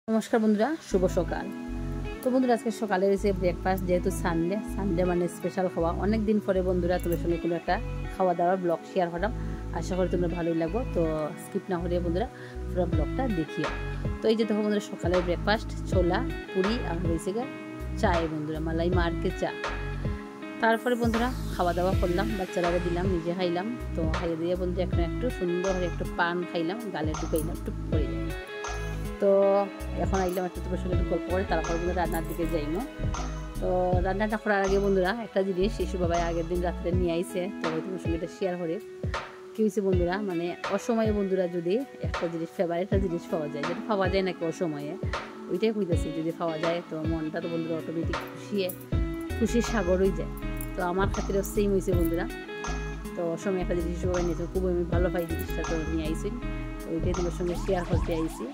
নমস্কার বন্ধুরা, শুভ সকাল। তো বন্ধুরা, আজকে সকালে রয়েছে ব্রেকফাস্ট। যেহেতু সানডে মানে স্পেশাল খাওয়া। অনেক দিন পরে বন্ধুরা তোমার সঙ্গে কোনো একটা খাওয়া দাওয়ার ব্লগ শেয়ার করলাম। আশা করি তোমরা ভালোই লাগবো। তো স্কিপ না করে বন্ধুরা পুরো ব্লগটা দেখিও। তো এই যে দেখো বন্ধুরা, সকালের ব্রেকফাস্ট ছোলা পুরি আর রয়েছে চায়ে বন্ধুরা, মালাই মারকে চা। তারপরে বন্ধুরা খাওয়া দাওয়া করলাম, বাচ্চারা দিলাম, নিজে খাইলাম। তো খাইয়ে দিয়ে বন্ধুরা এখন একটু সুন্দর একটু পান খাইলাম, গালে ঢুকাইলাম টুক করে। তো এখন আইলাম একটু তোমার সঙ্গে একটু গল্প করে, তারপর বন্ধুরা রান্নার দিকে যাইমো। তো রান্নাটা করার আগে বন্ধুরা একটা জিনিস শিশু বাবাই আগের দিন রাত্রে নিয়ে আইছে, তো তোমার সঙ্গে এটা শেয়ার করে। কী হয়েছে বন্ধুরা, মানে অসময়ে বন্ধুরা যদি একটা জিনিস ফেভারিট একটা জিনিস পাওয়া যায়, যেটা পাওয়া যায় নাকি অসময়ে, ওইটাই হইতেছে। যদি পাওয়া যায় তো মনটা তো বন্ধুরা অটোমেটিক খুশির সাগর হয়ে যায়। তো আমার ক্ষেত্রেও সেম হয়েছে বন্ধুরা। তো অসময়ে একটা জিনিস সবাই নিয়েছে, খুব আমি ভালো পাই জিনিসটা, তো নিয়ে আইছি, ওইটাই তোমার সঙ্গে শেয়ার করতে আইছি।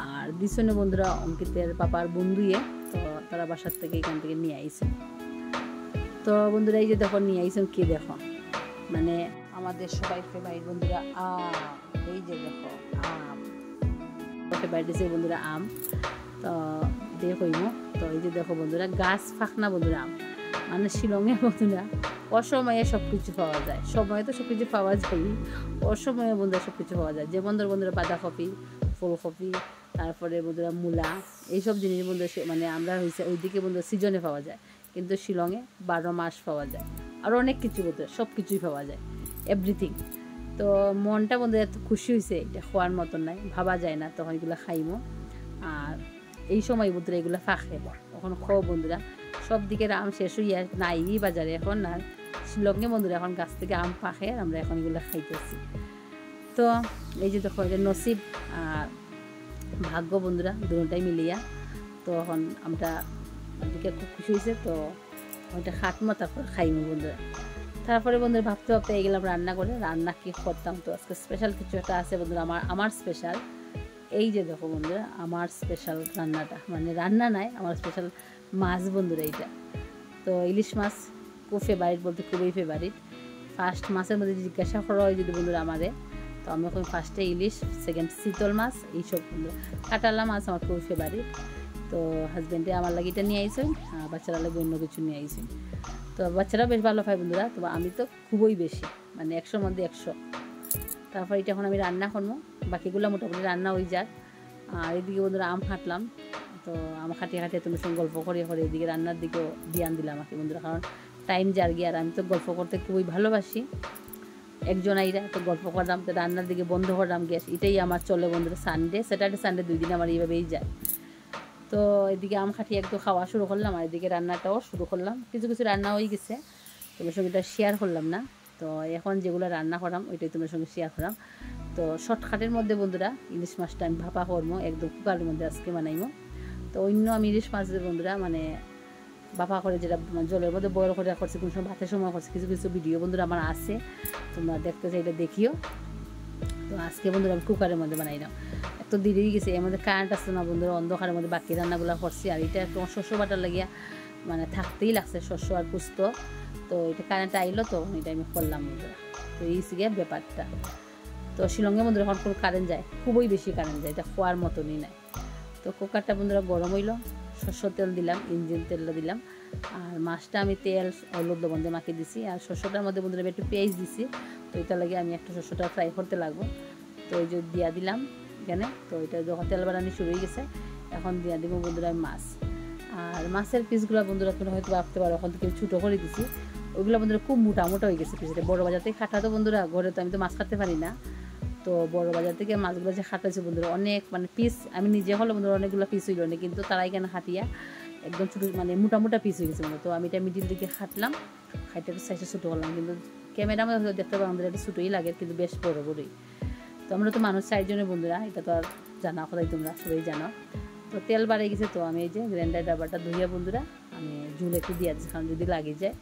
আর দিশনে বন্ধুরা অঙ্কিতের পাপার বন্ধুয়ে, তো তারা বাসার থেকে এখান থেকে নিয়ে আইছে। তো বন্ধুরা এই যে দেখো নিয়ে আইছেন, কে দেখো মানে আমাদের সবাই ফেভারিট বন্ধুরা আম। এই যে দেখো আম, ফেভারিট দিয়েছে বন্ধুরা আম। তো দেখইমো। তো এই যে দেখো বন্ধুরা গাছ ফাঁকনা বন্ধুরা আম, মানে শিলংয়ে বন্ধুরা অসময়ে সব কিছু পাওয়া যায়। সময়ে তো সব কিছু পাওয়া যায়, অসময়ে বন্ধুরা সব কিছু পাওয়া যায়। যেমন বন্ধুরা বাঁধাকপি, ফুলকপি, তারপরে বন্ধুরা মূলা, এইসব জিনিস বন্ধুরা মানে আমরা হয়েছে ওইদিকে বন্ধুরা সিজনে পাওয়া যায়, কিন্তু শিলংয়ে 12 মাস পাওয়া যায়। আর অনেক কিছু বন্ধুরা সব কিছুই পাওয়া যায়, এভরিথিং। তো মনটা বন্ধুরা এত খুশি হয়েছে, এটা খাওয়ার মতন নাই, ভাবা যায় না। তখন এগুলো খাইমো। আর এই সময় বন্ধুরা এগুলো ফাঁকে, তখন খাও বন্ধুরা। সব দিকের আম শেষ হইয়া নাই বাজারে এখন। আর শিলংয়ে বন্ধুরা এখন গাছ থেকে আম পাখে, আমরা এখন এগুলো খাইতেছি। তো এই যে দেখো এটা নসিব আর ভাগ্য বন্ধুরা দুটোটাই মিলিয়া। তো এখন আমরা দিকে খুব খুশি হয়েছে, তো ওইটা খাটমো, তারপর খাইমো বন্ধুরা। তারপরে বন্ধুরা ভাবতে ভাবতে গেলাম রান্না করে, রান্না কী করতাম। তো আজকে স্পেশাল কিছু একটা আছে বন্ধুরা, আমার স্পেশাল। এই যে দেখো বন্ধুরা আমার স্পেশাল রান্নাটা, মানে রান্না নাই, আমার স্পেশাল মাছ বন্ধুরা এইটা। তো ইলিশ মাছ খুব ফেভারিট, বলতে খুবই ফেভারিট। ফার্স্ট মাছের মধ্যে জিজ্ঞাসা করা হয় যদি বন্ধুরা আমারে, তো আমি এখন ফার্স্টে ইলিশ, সেকেন্ড চিতল মাছ, এইসব বন্ধুরা। কাটালা মাছ আমার খুব ফেভারিট। তো হাজব্যান্ডে আমার লাগে এটা নিয়ে আইসেন, আর বাচ্চারা লাগে অন্য কিছু নিয়ে আইসেন। তো বাচ্চারা বেশ ভালো পায় বন্ধুরা, তো আমি তো খুবই বেশি, মানে 100-র মধ্যে 100। তারপর এটা এখন আমি রান্না করবো, বাকিগুলো মোটামুটি রান্না হয়ে যাক। আর এদিকে বন্ধুরা আম কাটলাম, তো আম কাটিয়ে তোমার সঙ্গে গল্প করে এদিকে রান্নার দিকেও ধ্যান দিলাম আমাকে বন্ধুরা, কারণ টাইম যার গিয়ে। আর আমি তো গল্প করতে খুবই ভালোবাসি, একজন আইরা তো গল্প করলাম, তো রান্নার দিকে বন্ধ করলাম গ্যাস। এটাই আমার চলে বন্ধুরা, স্যাটারডে সানডে 2 দিন আমার এইভাবেই যায়। তো এদিকে আম খাটিয়ে একটু খাওয়া শুরু করলাম, আর এদিকে রান্নাটাও শুরু করলাম। কিছু কিছু রান্না হয়ে গেছে, তোমার সঙ্গে এটা শেয়ার করলাম না। তো এখন যেগুলো রান্না করলাম ওইটাই তোমার সঙ্গে শেয়ার করলাম। তো শর্টকাটের মধ্যে বন্ধুরা ইলিশ মাছটা আমি ভাপা করবো, একদম কুকারের মধ্যে আজকে বানাইবো। তো অন্য আমি ইলিশ মাছের বন্ধুরা মানে ভাপা করে, যেটা জলের মধ্যে বয়েল করে করছি, কোনো সময় ভাতের সময় করছি, কিছু কিছু ভিডিও বন্ধুরা আমার আছে, তোমরা দেখতে চাইলে দেখিও। তো আজকে বন্ধুরা আমি কুকারের মধ্যে বানাইলাম। এত দেরি হয়ে গেছে, এর মধ্যে কারেন্ট আসতো না বন্ধুরা, অন্ধকারের মধ্যে বাকি রান্নাগুলো করছি। আর এটা একটু শস্য বাটার লাগিয়া মানে থাকতেই লাগছে, শস্য আর পুস্ত। তো এটা কারেন্ট আইলো, তো এটা আমি করলাম বন্ধুরা। তো এই গিয়ে ব্যাপারটা। তো শিলংয়ে বন্ধুরা এখন কোনো কারেন্ট যায়, খুবই বেশি কারেন্ট যায়, এটা খোয়ার মতনই নাই। তো কুকারটা বন্ধুরা গরম হইলো, শস্য তেল দিলাম, ইঞ্জিন তেলটা দিলাম। আর মাছটা আমি তেল হলুদ লবণ দিয়ে মাখিয়ে দিছি। আর শস্যটার মধ্যে বন্ধুরা একটু পেঁয়াজ দিছি, তো এটা লাগে আমি একটা শস্যটা ফ্রাই করতে লাগবো। তো এই যে দিয়া দিলাম এখানে। তো এটা যখন তেল বানানি শুরু হয়ে গেছে, এখন দিয়া দিব বন্ধুরা মাছ। আর মাছের পিসগুলো বন্ধুরা তোমরা হয়তো ভাবতে পারো এখন থেকে ছোটো করে দিছি, ওইগুলো বন্ধুরা খুব মোটা হয়ে গেছে পিস। বড়ো বাজার থেকে খাটা তো বন্ধুরা, ঘরে তো আমি তো মাছ খাতে পারি না। তো বড় বাজার থেকে মাছগুলো যে খাটাইছে বন্ধুরা অনেক, মানে পিস আমি নিজে হলে বন্ধুরা অনেকগুলো পিস হইল না, কিন্তু তারা এখানে খাটিয়া একদম ছোটো মানে মোটা পিস হয়ে গেছে বন্ধু। তো আমি এটা মিডিল দিকে খাটলাম, খাইতে একটু সাইজে ছোটো করলাম, কিন্তু ক্যামেরা মধ্যে দেখতে পাবো আমাদের একটু ছোটোই লাগে, কিন্তু বেশ বড় বড়ই। তো আমরা তো মানুষ 4 জনের বন্ধুরা, এটা তো আর জানা কথাই, তোমরা সবাই জানো। তো তেল বাড়ে গেছে, তো আমি এই যে গ্রাইন্ডার ডাবাটা ধুইয়া বন্ধুরা আমি ঝুল একটু দিয়ে দিচ্ছি, কারণ যদি লাগে যায়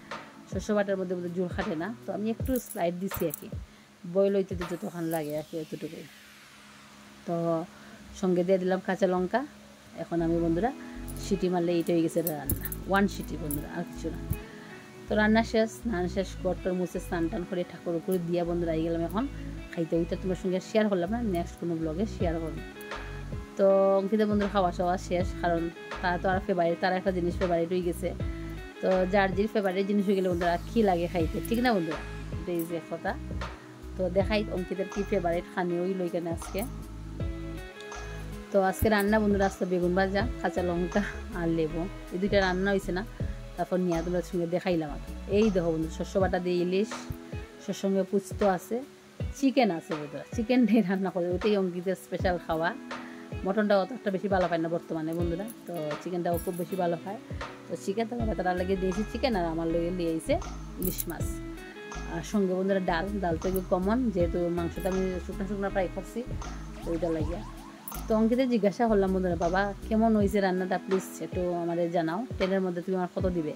শস্য বাটার মধ্যে ঝুল খাটে না। তো আমি একটু স্লাইড দিচ্ছি আর কি, বয়েল হইতে দিতে তখন লাগে আর কি এতটুকুই। তো সঙ্গে দিয়ে দিলাম কাঁচা লঙ্কা। এখন আমি বন্ধুরা সিটি মারলে এইটা হয়ে গেছে রান্না, 1 সিটি বন্ধুরা, আর কিছু না। তো রান্না শেষ, স্নান শেষ, ঘরটার মুছে স্নান টান করে ঠাকুর করে দিয়া বন্ধুরা আই গেলাম এখন খাইতে। ওইটা তোমার সঙ্গে শেয়ার করলাম না, নেক্সট কোনো ব্লগে শেয়ার করবো। তো তো অঙ্কিতা বন্ধুর খাওয়া সওয়া শেষ, কারণ তারা তো আর ফেভারিট, তারা একটা জিনিস ফেভারিট হয়ে গেছে। তো যার যে ফেভারিট জিনিস হয়ে গেলে বন্ধুরা কী লাগে খাইতে, ঠিক না বন্ধুরা? এটাই যে কথা। তো দেখাই অঙ্কিতার কী ফেভারিট খানি ওই লইখানে আজকে। তো আজকে রান্না বন্ধুরা আসতো বেগুন ভাজা, কাঁচা লঙ্কা আর লেবু, এই দুইটা রান্না হয়েছে না। তারপর নিয়ে তোমার সঙ্গে দেখাইলাম। আর এই দেখো বন্ধু শস্য বাটা দিয়ে ইলিশ, শস্যর সঙ্গে পুচতো আছে, চিকেন আছে বন্ধুরা, চিকেন দিয়ে রান্না করে, ওইটাই অঙ্কিতের স্পেশাল খাওয়া। মটনটাও অত একটা বেশি ভালো পায় না বর্তমানে বন্ধুরা, তো চিকেনটাও খুব বেশি ভালো খায়। তো চিকেন তারা লেগে দিয়েছি চিকেন, আর আমার লেগে দিয়েছে ইলিশ মাছ। আর সঙ্গে বন্ধুরা ডাল তো একটু কমন, যেহেতু মাংসটা আমি শুকনো ফ্রাই করছি, তো ওইটা লাগে। তো অঙ্কিতে জিজ্ঞাসা করলাম বন্ধুরা, বাবা কেমন হয়েছে রান্নাটা, প্লিজ একটু আমাদের জানাও, 10-এর মধ্যে তুমি আমার কত দিবে?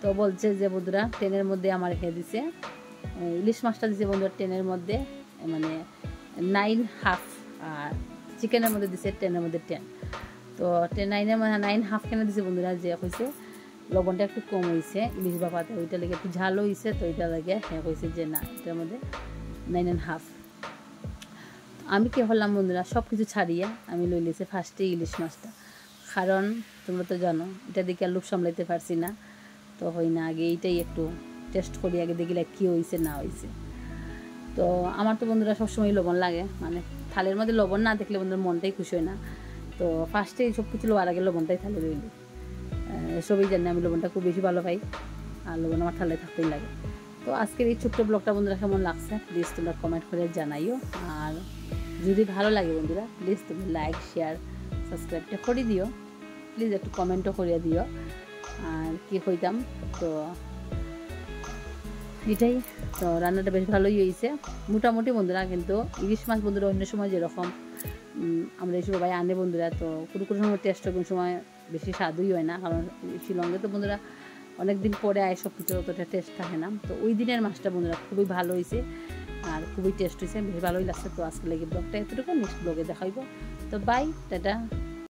তো বলছে যে বন্ধুরা 10-এর মধ্যে আমার দিছে ইলিশ মাছটা দিছে বন্ধুরা 10-এর মধ্যে মানে 9.5, আর চিকেনের মধ্যে দিছে 10-এর মধ্যে 10। তো 9-এর মধ্যে 9.5 কেন দিছে বন্ধুরা, যে হয়েছে লবণটা একটু কম হয়েছে ইলিশ বাপাতে, ওইটা লেগে একটু ঝাল হয়েছে, তো ওইটা লাগে হ্যাঁ হয়েছে যে না এটার মধ্যে 9.5। আমি কি হলাম বন্ধুরা, সব কিছু ছাড়িয়ে আমি লই লিয়েছি ফার্স্টে ইলিশ মাছটা, কারণ তোমরা তো জানো এটা দেখে আর লোক সামলাইতে পারছি না, তো হয় না আগে এইটাই একটু টেস্ট করি, আগে দেখিলে কী হয়েছে না হয়েছে। তো আমার তো বন্ধুরা সবসময় লবণ লাগে, মানে থালের মধ্যে লবণ না দেখলে বন্ধুরা মনটাই খুশি হয় না। তো ফার্স্টেই সব কিছু লোয়ার আগে লবণটাই থালে রইলি, সবই জানি আমি লবণটা খুব বেশি ভালো পাই, আর লবণ আমার থালে থাকতেই লাগে। তো আজকের এই ছোট্ট ব্লগটা বন্ধুরা কেমন লাগছে প্লিজ তোমরা কমেন্ট করে জানাইও, আর যদি ভালো লাগে বন্ধুরা প্লিজ তুমি লাইক শেয়ার সাবস্ক্রাইবটা করে দিও, প্লিজ একটু কমেন্টও করে দিও। আর কি কইতাম, তো এটাই। তো রান্নাটা বেশ ভালোই হয়েছে মোটামুটি বন্ধুরা, কিন্তু ইলিশ মাছ বন্ধুরা অন্য সময় যেরকম আমরা এই সবাই আনে বন্ধুরা, তো কোনো সময় টেস্ট হয়, কোনো সময় বেশি স্বাদই হয় না, কারণ শিলংয়ে তো বন্ধুরা অনেক দিন পরে আয় সব কিছু অতটা টেস্ট থাকে না। তো ওই দিনের মাছটা বন্ধুরা খুবই ভালো হয়েছে আর খুবই টেস্ট হয়েছে, বেশ ভালোই লাগছে। তো আজকে লেগে ব্লগটা এতটুকু, নেক্সট ব্লগে দেখাইব। তো বাই, টাটা।